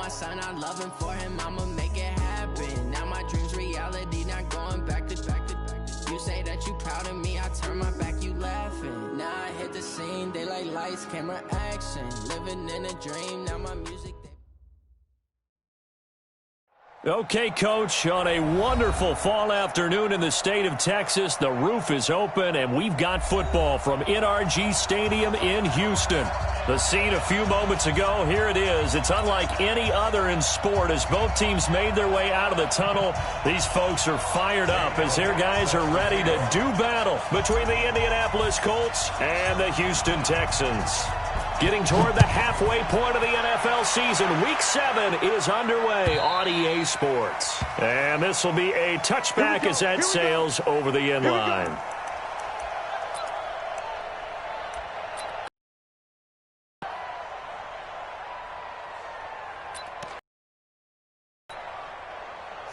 my son, I love him for him, I'ma make it happen. Now my dream's reality, not going back to. You say that you proud of me, I turn my back, you laughing. Now I hit the scene, they like lights, camera, action. Living in a dream, now my music. Okay, Coach, on a wonderful fall afternoon in the state of Texas, the roof is open, and we've got football from NRG Stadium in Houston. The scene a few moments ago, here it is. It's unlike any other in sport as both teams made their way out of the tunnel. These folks are fired up as their guys are ready to do battle between the Indianapolis Colts and the Houston Texans. Getting toward the halfway point of the NFL season, Week 7 is underway on EA Sports. And this will be a touchback as that sails over the end line.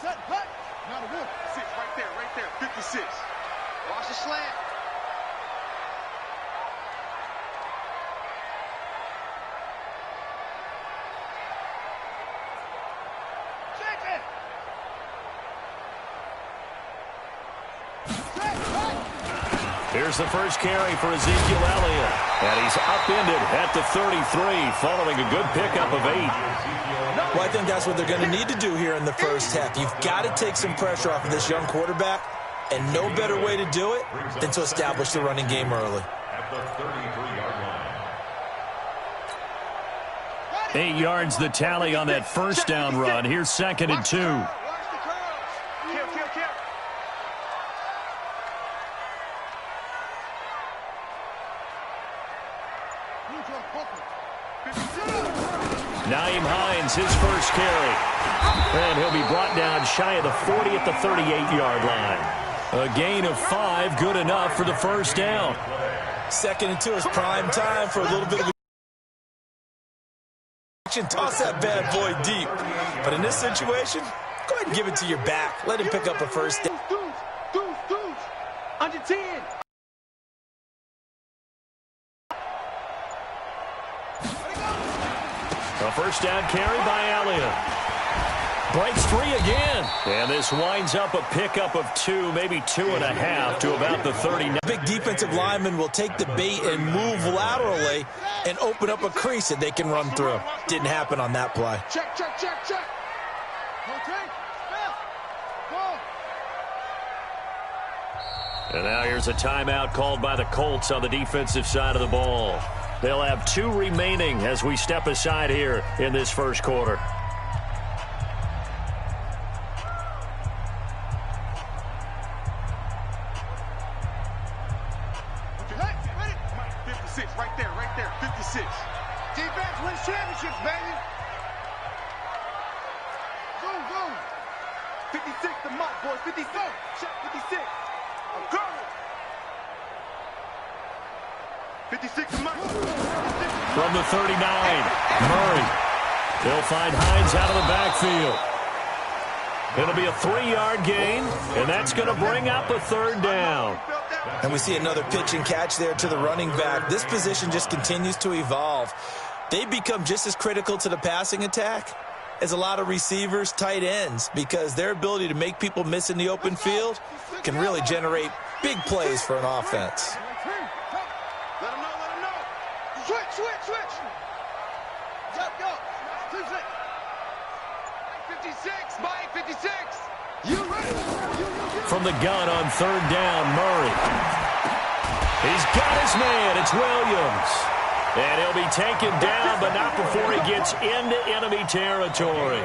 Set, cut. Not a wolf. 6 right there, 56. Watch the slant. Here's the first carry for Ezekiel Elliott. And he's upended at the 33, following a good pickup of 8. Well, I think that's what they're going to need to do here in the first half. You've got to take some pressure off of this young quarterback, and no better way to do it than to establish the running game early. At the 33-yard line. 8 yards the tally on that first down run. Here's 2nd and 2. Nyheim Hines, his first carry. And he'll be brought down shy of the 40 at the 38-yard line. A gain of 5, good enough for the first down. 2nd and 2 is prime time for a little bit of action. Toss that bad boy deep. But in this situation, go ahead and give it to your back. Let him pick up a first down. Dudes. Under 10. A first down carry by Elliott. Breaks 3 again. And this winds up a pickup of 2, maybe 2.5 to about the 30. Big defensive lineman will take the bait and move laterally and open up a crease that they can run through. Didn't happen on that play. Check. And now here's a timeout called by the Colts on the defensive side of the ball. They'll have 2 remaining as we step aside here in this first quarter. Right there, 56. Defense wins championships, baby. Go. 56, the mark, boys. 56. Check 56. I'm going. 56, the mark. From the 39, Murray. They'll find Hines out of the backfield. It'll be a 3-yard gain, and that's going to bring up a 3rd down. And we see another pitch and catch there to the running back. This position just continues to evolve. They become just as critical to the passing attack as a lot of receivers, tight ends, because their ability to make people miss in the open field can really generate big plays for an offense. Let him know. Switch. Go. 56, Mike, 56. You ready? From the gun on 3rd down, Murray. He's got his man. It's Williams. And he'll be taken down, but not before he gets into enemy territory.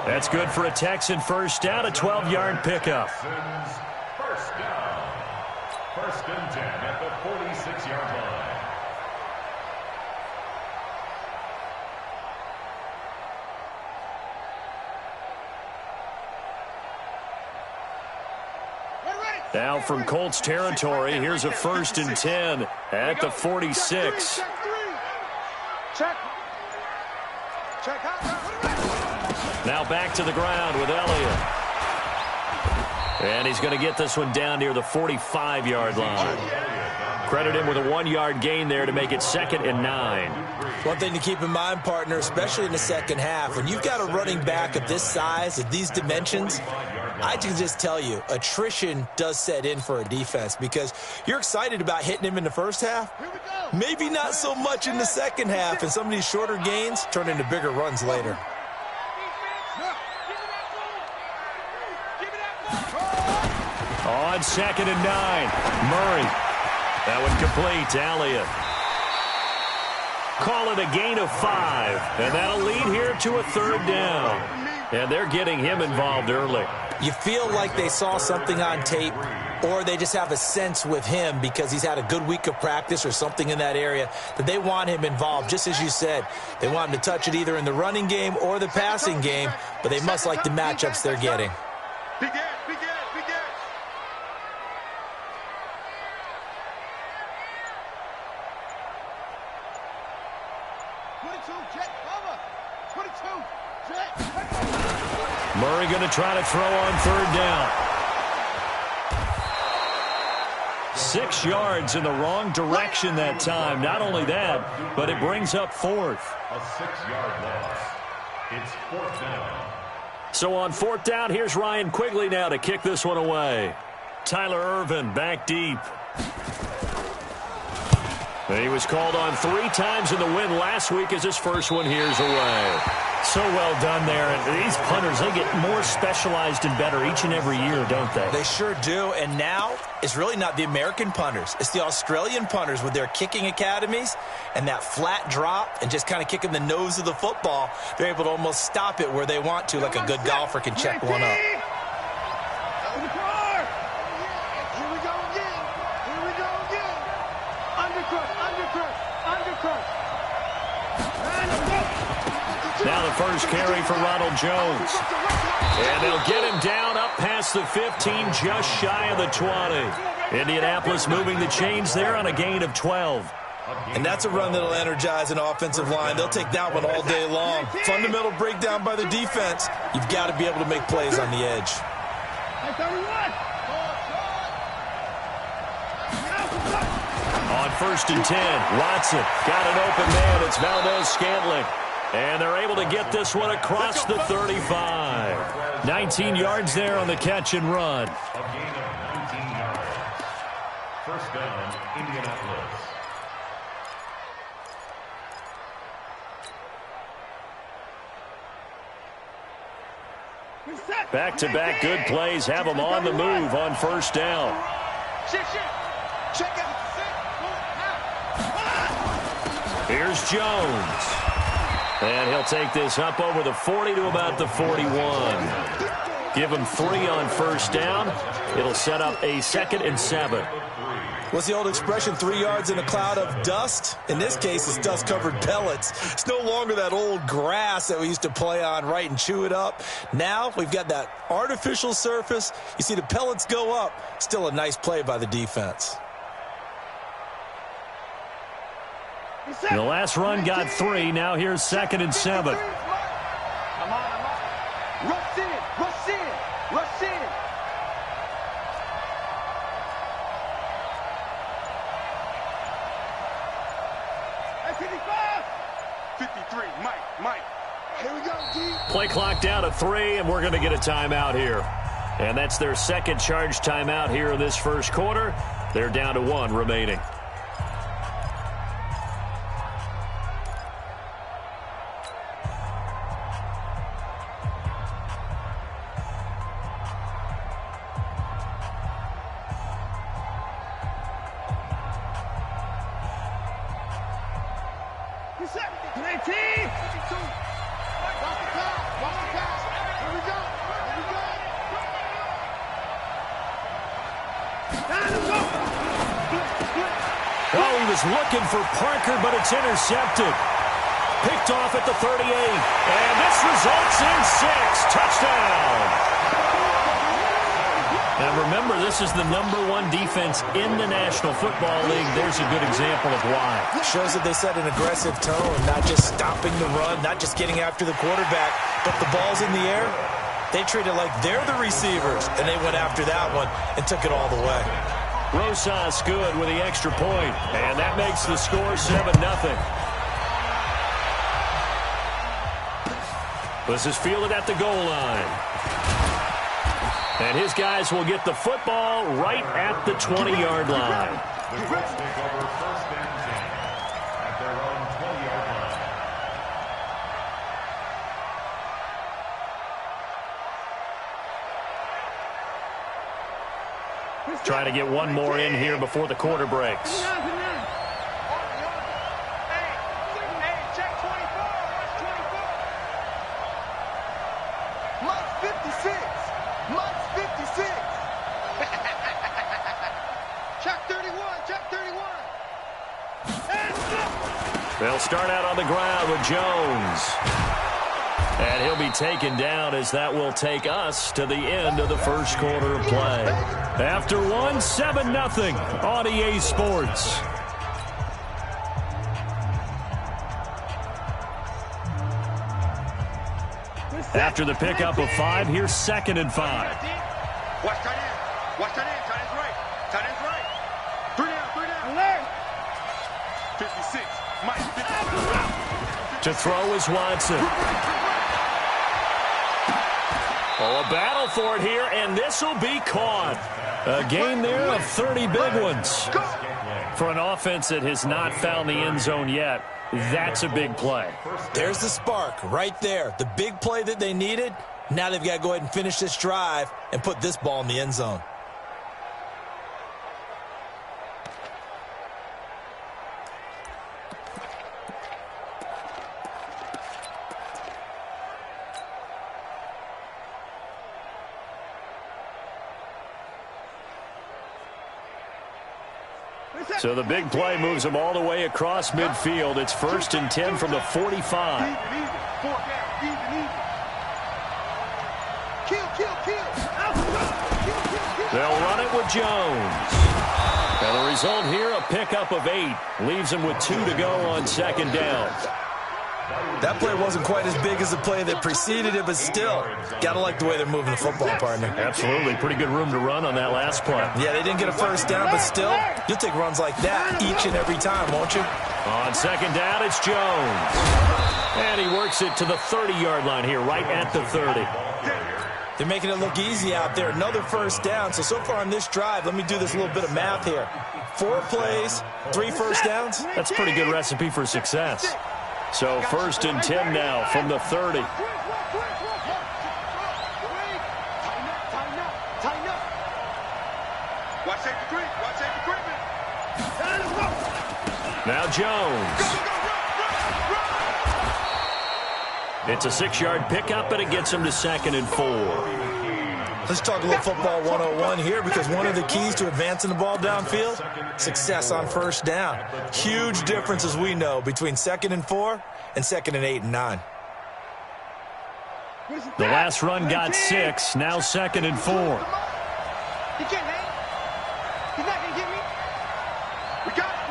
That's good for a Texan first down, a 12-yard pickup. First down. 1st and 10 at the 46-yard line. Now from Colts territory, here's a 1st and 10 at the 46. Check. Now back to the ground with Elliott. And he's going to get this one down near the 45-yard line. Credit him with a 1-yard gain there to make it 2nd and 9. One thing to keep in mind, partner, especially in the second half, when you've got a running back of this size, of these dimensions, I can just tell you, attrition does set in for a defense because you're excited about hitting him in the first half. Maybe not so much in the second half, and some of these shorter gains turn into bigger runs later. On 2nd and 9, Murray. That one complete to Elliott. Call it a gain of 5, and that'll lead here to a 3rd down. And they're getting him involved early. You feel like they saw something on tape, or they just have a sense with him because he's had a good week of practice or something in that area that they want him involved. Just as you said, they want him to touch it either in the running game or the passing game, but they must like the matchups they're getting. Murray going to try to throw on 3rd down. 6 yards in the wrong direction that time. Not only that, but it brings up 4th. A 6-yard loss. It's 4th down. So on 4th down, here's Ryan Quigley now to kick this one away. Tyler Ervin back deep. He was called on 3 times in the win last week as his first one here's away. So well done there. And these punters, they get more specialized and better each and every year, don't they? They sure do. And now it's really not the American punters. It's the Australian punters with their kicking academies and that flat drop and just kind of kicking the nose of the football. They're able to almost stop it where they want to, like a good golfer can check one up. Now the first carry for Ronald Jones. And they'll get him down up past the 15, just shy of the 20. Indianapolis moving the chains there on a gain of 12. And that's a run that'll energize an offensive line. They'll take that one all day long. Fundamental breakdown by the defense. You've got to be able to make plays on the edge. On 1st and 10, Watson got an open man. It's Valdez-Scantling. And they're able to get this one across the 35. 19 yards there on the catch and run. A gain of 19 yards. 1st down, Indianapolis. Back-to-back good plays have them on the move on 1st down. Here's Jones. And he'll take this up over the 40 to about the 41. Give him 3 on 1st down. It'll set up a 2nd and 7. What's the old expression, 3 yards in a cloud of dust? In this case, it's dust-covered pellets. It's no longer that old grass that we used to play on, right, and chew it up. Now we've got that artificial surface. You see the pellets go up. Still a nice play by the defense. The last run got 3. Now here's 2nd and 7. Rush in, rush in, rush in. That's 53, Mike. Here we go, D. Play clock down to 3, and we're going to get a timeout here. And that's their 2nd charge timeout here in this 1st quarter. They're down to 1 remaining. Looking for Parker, but it's intercepted. Picked off at the 38. And this results in 6. Touchdown. And remember, this is the #1 defense in the National Football League. There's a good example of why. Shows that they set an aggressive tone, not just stopping the run, not just getting after the quarterback, but the ball's in the air. They treat it like they're the receivers, and they went after that one and took it all the way. Rosas good with the extra point, and that makes the score 7-0. This is fielded at the goal line. And his guys will get the football right at the 20-yard line. The Colts take over first and 10 at their own 20-yard line. Trying to get one more in here before the quarter breaks. They'll start out on the ground with Jones. And he'll be taken down as that will take us to the end of the first quarter of play. After one, 7-0 on EA Sports. After the pickup of 5, here's 2nd and 5. Watch tight end. Watch tight end. Tight end's right. Tight end's right. 3 down. 3 down. 56. Mike, 56. To throw is Watson. Oh, a battle for it here, and this will be caught. A gain there of 30 big ones. For an offense that has not found the end zone yet, that's a big play. There's the spark right there. The big play that they needed. Now they've got to go ahead and finish this drive and put this ball in the end zone. So the big play moves them all the way across midfield. It's 1st and 10 from the 45. They'll run it with Jones. And the result here, a pickup of 8. Leaves them with 2 to go on 2nd down. That play wasn't quite as big as the play that preceded it, but still, got to like the way they're moving the football, partner. Absolutely. Pretty good room to run on that last play. Yeah, they didn't get a first down, but still, you'll take runs like that each and every time, won't you? On 2nd down, it's Jones. And he works it to the 30-yard line here, right at the 30. They're making it look easy out there. Another first down. So far on this drive, let me do this little bit of math here. 4 plays, 3 first downs. That's a pretty good recipe for success. So 1st and 10 now from the 30. Now Jones. It's a 6-yard pickup, and it gets him to 2nd and 4. Let's talk a little football 101 here, because one of the keys to advancing the ball downfield, success on first down. Huge difference, as we know, between 2nd and 4 and 2nd and 8 and 9. The last run got 6, now 2nd and 4. He can't hang. He's not going to get me. We got it.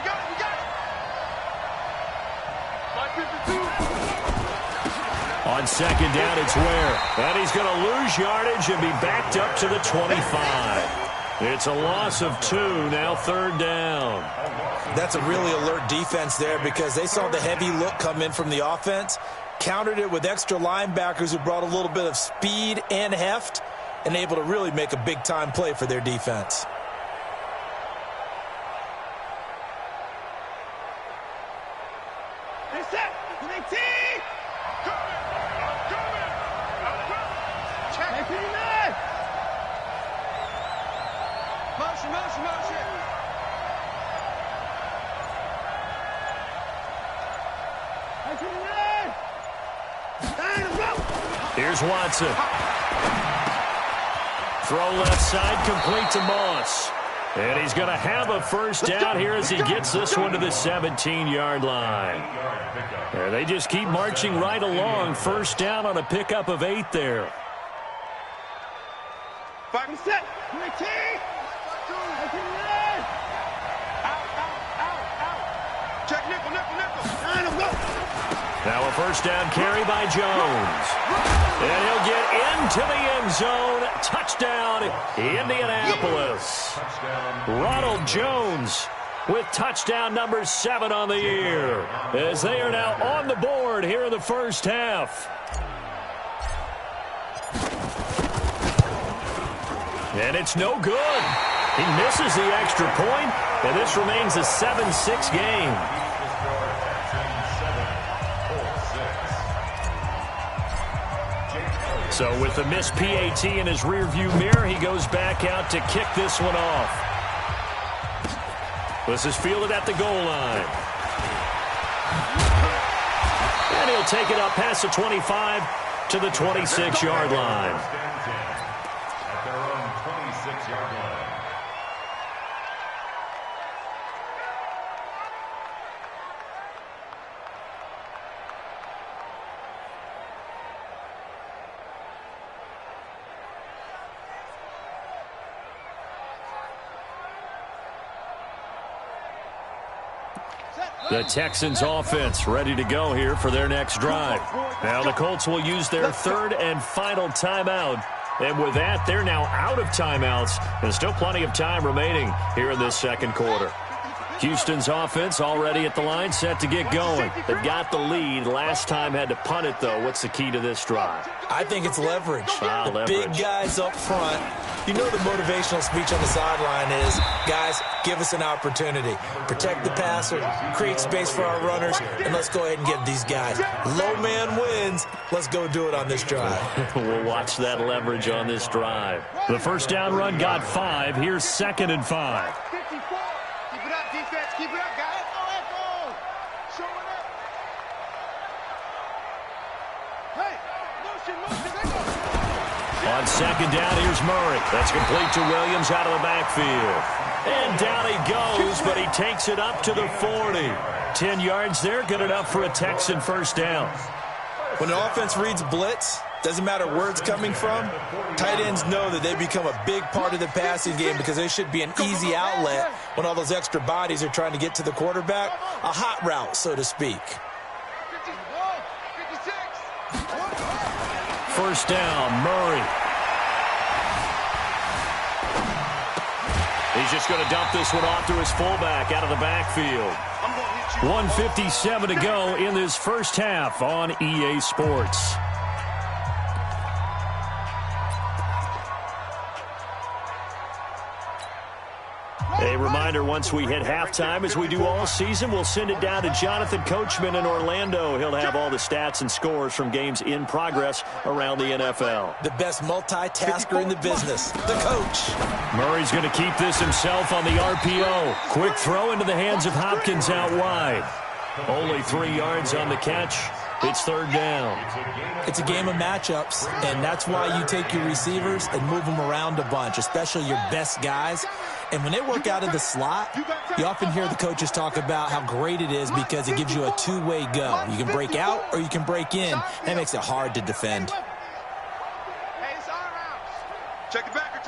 On 2nd down, it's Ware. And he's going to lose yardage and be backed up to the 25. It's a loss of 2, now 3rd down. That's a really alert defense there, because they saw the heavy look come in from the offense, countered it with extra linebackers who brought a little bit of speed and heft, and able to really make a big-time play for their defense. Here's Watson. Throw left side, complete to Moss. And he's going to have a first down here as he gets this one to the 17-yard line. And they just keep marching right along. First down on a pickup of 8 there. 5 and 7. Check nickel. Now a first down carry by Jones. And he'll get into the end zone. Touchdown, Indianapolis. Ronald Jones with touchdown number 7 on the year, as they are now on the board here in the first half. And it's no good. He misses the extra point, and this remains a 7-6 game. So with the missed PAT in his rearview mirror, he goes back out to kick this one off. This is fielded at the goal line. And he'll take it up past the 25 to the 26-yard line. At their own 26-yard line. The Texans offense ready to go here for their next drive. Now the Colts will use their third and final timeout. And with that, they're now out of timeouts. And still plenty of time remaining here in this second quarter. Houston's offense already at the line, set to get going. They've got the lead. Last time had to punt it, though. What's the key to this drive? I think it's leverage. Leverage. Big guys up front. You know the motivational speech on the sideline is, guys, give us an opportunity. Protect the passer, create space for our runners, and let's go ahead and get these guys. Low man wins. Let's go do it on this drive. We'll watch that leverage on this drive. The first down run got 5. Here's 2nd and 5. Keep it up, defense. Keep it up, guys. Go. Show it up. Hey, motion. They go. On 2nd down, here's Murray. That's complete to Williams out of the backfield. And down he goes, but he takes it up to the 40. 10 yards there, good enough for a Texan first down. When the offense reads blitz, doesn't matter where it's coming from, tight ends know that they become a big part of the passing game because they should be an easy outlet when all those extra bodies are trying to get to the quarterback. A hot route, so to speak. First down, Murray. He's just going to dump this one off to his fullback out of the backfield. 1:57 to go in this first half on EA Sports. A reminder, once we hit halftime, as we do all season, we'll send it down to Jonathan Coachman in Orlando. He'll have all the stats and scores from games in progress around the NFL. The best multitasker in the business, the coach. Murray's going to keep this himself on the RPO. Quick throw into the hands of Hopkins out wide. Only 3 yards on the catch. It's 3rd down. It's a game of matchups, and that's why you take your receivers and move them around a bunch, especially your best guys. And when they work out of the slot, you often hear the coaches talk about how great it is because it gives you a two-way go. You can break out or you can break in. That makes it hard to defend. Check the backer.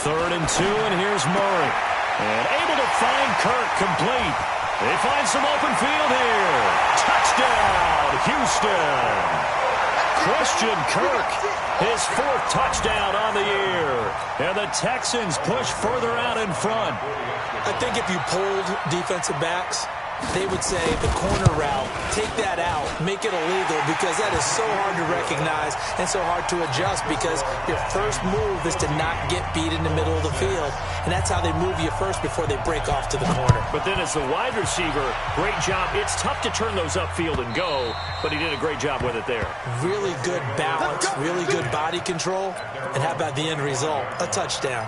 3rd and 2, and here's Murray. And able to find Kirk complete. They find some open field here. Touchdown, Houston. Christian Kirk, his 4th touchdown on the year. And the Texans push further out in front. I think if you pulled defensive backs, they would say the corner route, take that out, make it illegal, because that is so hard to recognize and so hard to adjust because your first move is to not get beat in the middle of the field. And that's how they move you first before they break off to the corner. But then as the wide receiver, great job. It's tough to turn those upfield and go, but he did a great job with it there. Really good balance, really good body control. And how about the end result? A touchdown.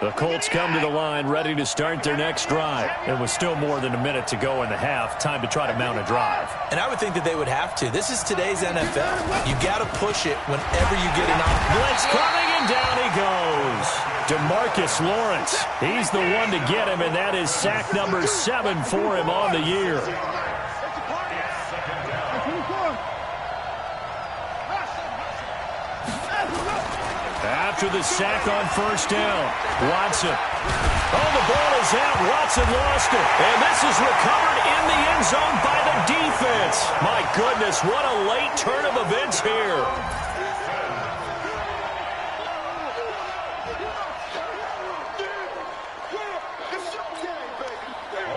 The Colts come to the line ready to start their next drive. And with still more than a minute to go in the half, time to try to mount a drive. And I would think that they would have to. This is today's NFL. You got to push it whenever you get an opportunity. Blitz coming, and down he goes. DeMarcus Lawrence. He's the one to get him, and that is sack number 7 for him on the year. after the sack on first down. Watson. Oh, the ball is out. Watson lost it. And this is recovered in the end zone by the defense. My goodness, what a late turn of events here.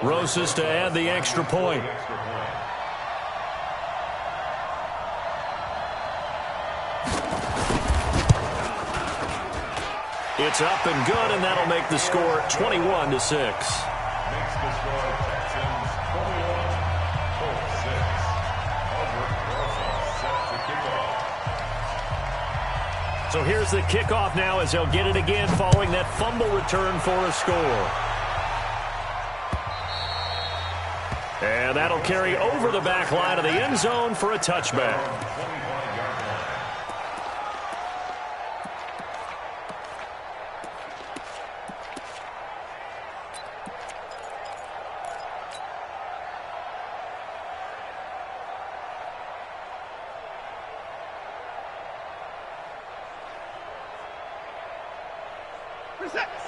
Rosas to add the extra point. It's up and good, and that'll make the score 21-6. Makes the score Texans 21, Colts 6. Albert Rosas set to kick off. So here's the kickoff now as they'll get it again following that fumble return for a score. And that'll carry over the back line of the end zone for a touchback.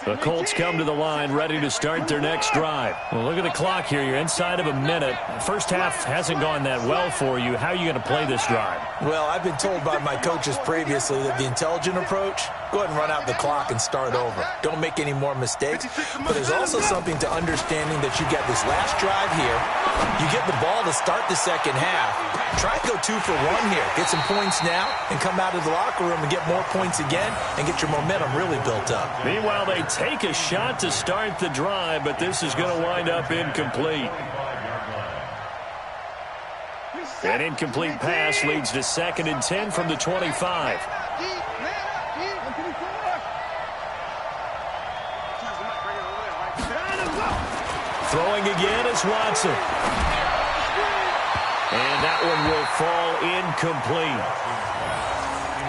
The Colts come to the line ready to start their next drive. Well, look at the clock here. You're inside of a minute. First half hasn't gone that well for you. How are you going to play this drive? Well, I've been told by my coaches previously that the intelligent approach, go ahead and run out the clock and start over. Don't make any more mistakes. But there's also something to understanding that you get this last drive here. You get the ball to start the second half. Try and go 2 for 1 here. Get some points now and come out of the locker room and get more points again and get your momentum really built up. Meanwhile, they take a shot to start the drive, but this is going to wind up incomplete. An incomplete pass leads to 2nd and 10 from the 25. Throwing again is Watson. And that one will fall incomplete.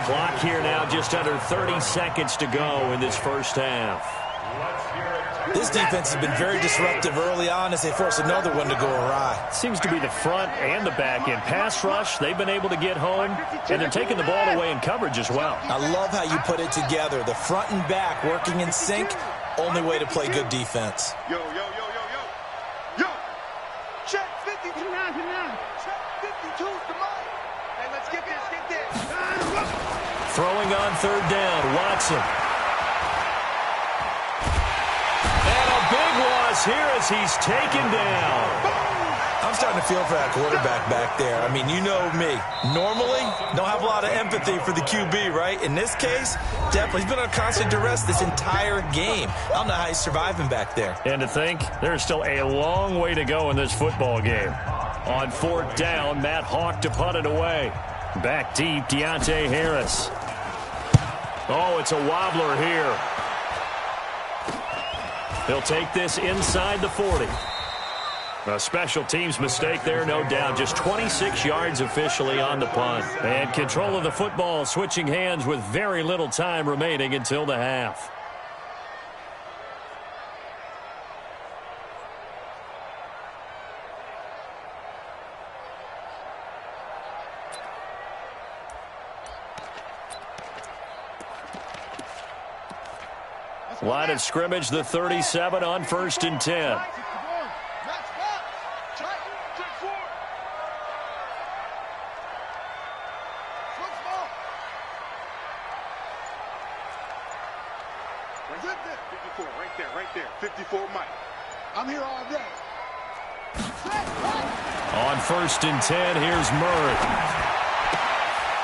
Clock here now just under 30 seconds to go in this first half. This defense has been very disruptive early on as they force another one to go awry. Seems to be the front and the back end. Pass rush, they've been able to get home, and they're taking the ball away in coverage as well. I love how you put it together. The front and back working in sync, only way to play good defense. Yo, yo, yo, yo, yo. Yo. Check 52. Check 52 to mine. Hey, let's get this, get this. Throwing on third down, Watson. And a big loss here as he's taken down. I'm starting to feel for that quarterback back there. I mean, you know me. Normally, don't have a lot of empathy for the QB, right? In this case, definitely. He's been on constant duress this entire game. I don't know how he's surviving back there. And to think, there's still a long way to go in this football game. On 4th down, Matt Hawk to punt it away. Back deep, Deontay Harris. Oh, it's a wobbler here. He'll take this inside the 40. A special teams mistake there, no doubt. Just 26 yards officially on the punt. And control of the football switching hands with very little time remaining until the half. Line of scrimmage, the 37 on 1st and 10. Right there. 54 Mike. I'm here all day. On 1st and 10, here's Murray.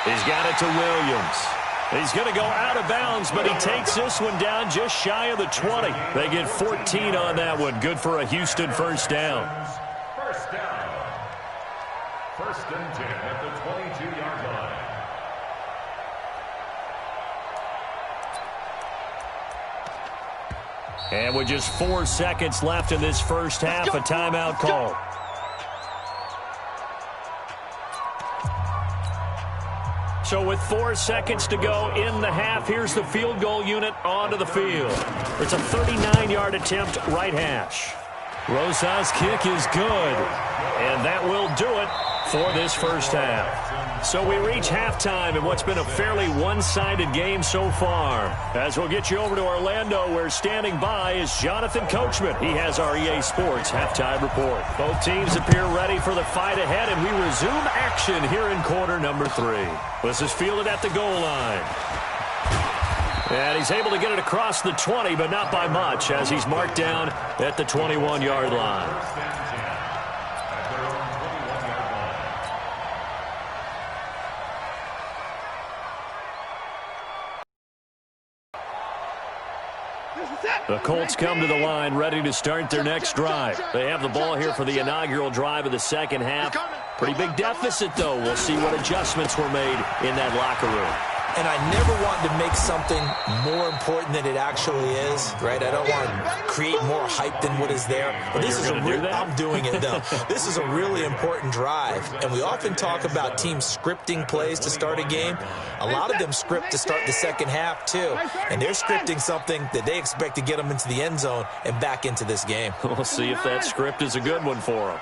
He's got it to Williams. He's going to go out of bounds, but he takes this one down just shy of the 20. They get 14 on that one. Good for a Houston first down. First down. 1st and 10 at the 22-yard line. And with just 4 seconds left in this first half, a timeout call. So with 4 seconds to go in the half, here's the field goal unit onto the field. It's a 39-yard attempt, right hash. Rosas' kick is good, and that will do it for this first half. So we reach halftime in what's been a fairly one-sided game so far. As we'll get you over to Orlando, where standing by is Jonathan Coachman. He has our EA Sports halftime report. Both teams appear ready for the fight ahead, and we resume action here in quarter number 3. This is fielded at the goal line. And he's able to get it across the 20, but not by much, as he's marked down at the 21-yard line. The Colts come to the line ready to start their next drive. They have the ball here for the inaugural drive of the second half. Pretty big deficit, though. We'll see what adjustments were made in that locker room. And I never want to make something more important than it actually is, right? I don't want to create more hype than what is there. But this is I'm doing it, though. This is a really important drive. And we often talk about teams scripting plays to start a game. A lot of them script to start the second half, too. And they're scripting something that they expect to get them into the end zone and back into this game. We'll see if that script is a good one for them.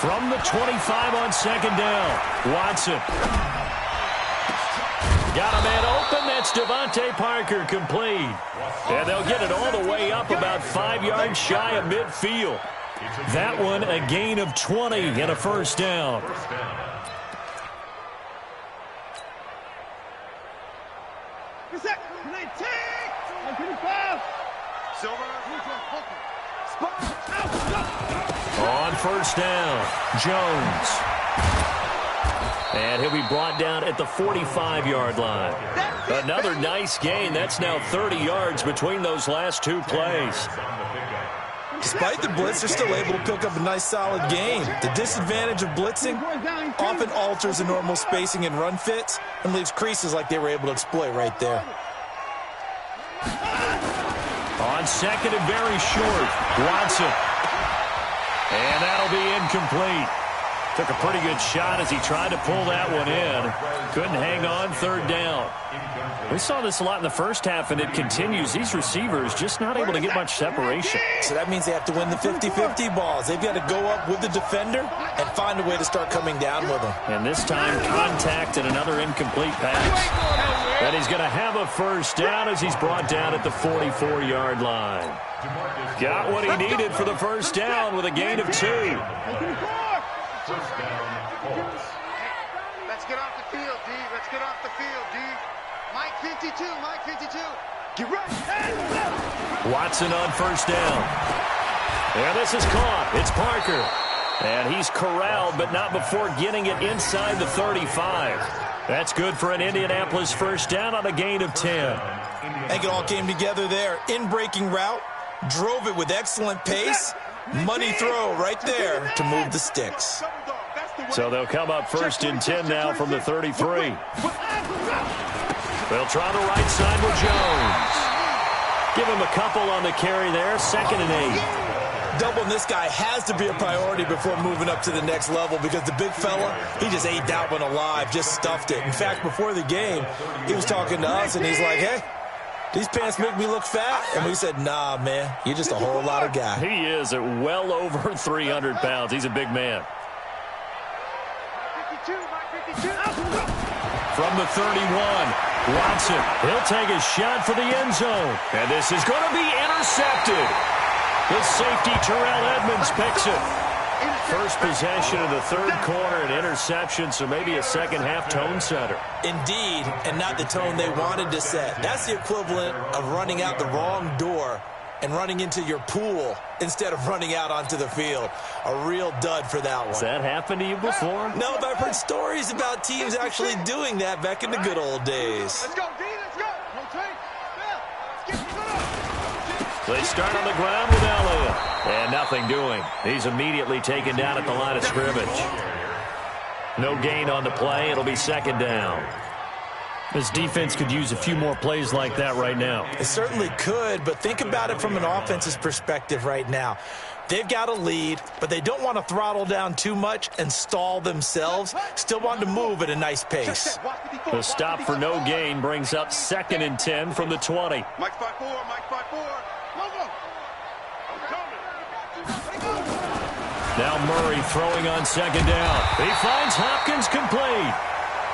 From the 25 on second down, Watson. Got a man open. That's Devontae Parker, complete. And they'll get it all the way up about 5 yards shy of midfield. That one a gain of 20 and a first down. On first down, Jones. And he'll be brought down at the 45-yard line. Another nice gain. That's now 30 yards between those last two plays. Despite the blitz, they're still able to pick up a nice, solid gain. The disadvantage of blitzing often alters the normal spacing and run fits and leaves creases like they were able to exploit right there. On second and very short, Watson. And that'll be incomplete. Took a pretty good shot as he tried to pull that one in. Couldn't hang on, third down. We saw this a lot in the first half, and it continues. These receivers just not able to get much separation. So that means they have to win the 50-50 balls. They've got to go up with the defender and find a way to start coming down with them. And this time, contact and another incomplete pass. And he's going to have a first down as he's brought down at the 44-yard line. Got what he needed for the first down with a gain of 2. First down, Colts. Let's get off the field, D. Let's get off the field, D. Mike 52, Mike 52. Get ready. Watson on first down. And this is caught. It's Parker. And he's corralled, but not before getting it inside the 35. That's good for an Indianapolis first down on a gain of 10. I think it all came together there. In-breaking route, drove it with excellent pace. Money throw right there to move the sticks. So they'll come up first and 10 now from the 33. They'll try the right side with Jones. Give him a couple on the carry there, second and 8. Doubling this guy has to be a priority before moving up to the next level because the big fella, he just ate that one alive, just stuffed it. In fact, before the game, he was talking to us, and he's like, hey, these pants make me look fat. And we said, nah, man, you're just a whole lot of guy. He is at well over 300 pounds. He's a big man. 52, Mike 52. From the 31, Watson. He'll take a shot for the end zone. And this is going to be intercepted. The safety, Terrell Edmonds, picks it. First possession of the third quarter, an interception, so maybe a second-half tone setter. Indeed, and not the tone they wanted to set. That's the equivalent of running out the wrong door and running into your pool instead of running out onto the field. A real dud for that one. Has that happened to you before? No, but I've heard stories about teams actually doing that back in the good old days. Let's go, D. Let's go. Rotate. Let's get They start on the ground with Elliott. And nothing doing. He's immediately taken down at the line of scrimmage. No gain on the play. It'll be second down. This defense could use a few more plays like that right now. It certainly could, but think about it from an offense's perspective right now. They've got a lead, but they don't want to throttle down too much and stall themselves. Still want to move at a nice pace. The stop for no gain brings up 2nd and 10 from the 20. Mike 5-4, Mike 5-4. Now Murray throwing on 2nd down. He finds Hopkins complete.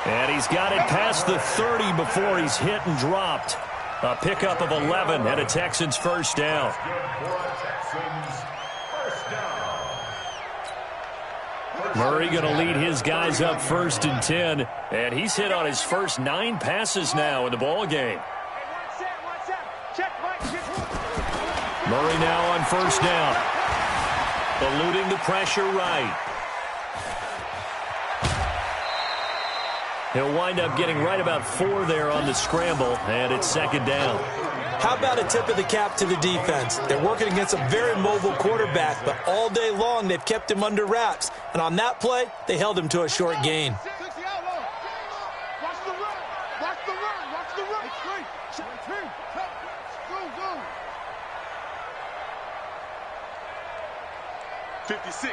And he's got it past the 30 before he's hit and dropped. A pickup of 11 and a Texans first down. Murray going to lead his guys up 1st and 10. And he's hit on his first 9 passes now in the ball game. Murray now on 1st down. Eluding the pressure right. He'll wind up getting right about 4 there on the scramble, and it's 2nd down. How about a tip of the cap to the defense? They're working against a very mobile quarterback, but all day long they've kept him under wraps. And on that play, they held him to a short gain. Watch the run. Watch the run. Watch the run. It's great. Go. 56.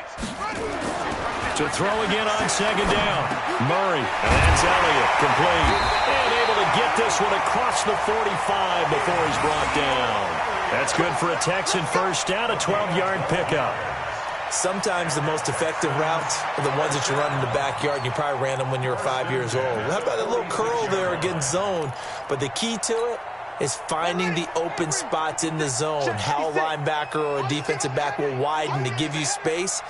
To throw again on 2nd down. Murray, and that's Elliott, complete. And able to get this one across the 45 before he's brought down. That's good for a Texan first down, a 12-yard pickup. Sometimes the most effective routes are the ones that you run in the backyard, and you probably ran them when you were 5 years old. How about a little curl there against zone? But the key to it is finding the open spots in the zone. How a linebacker or a defensive back will widen to give you space.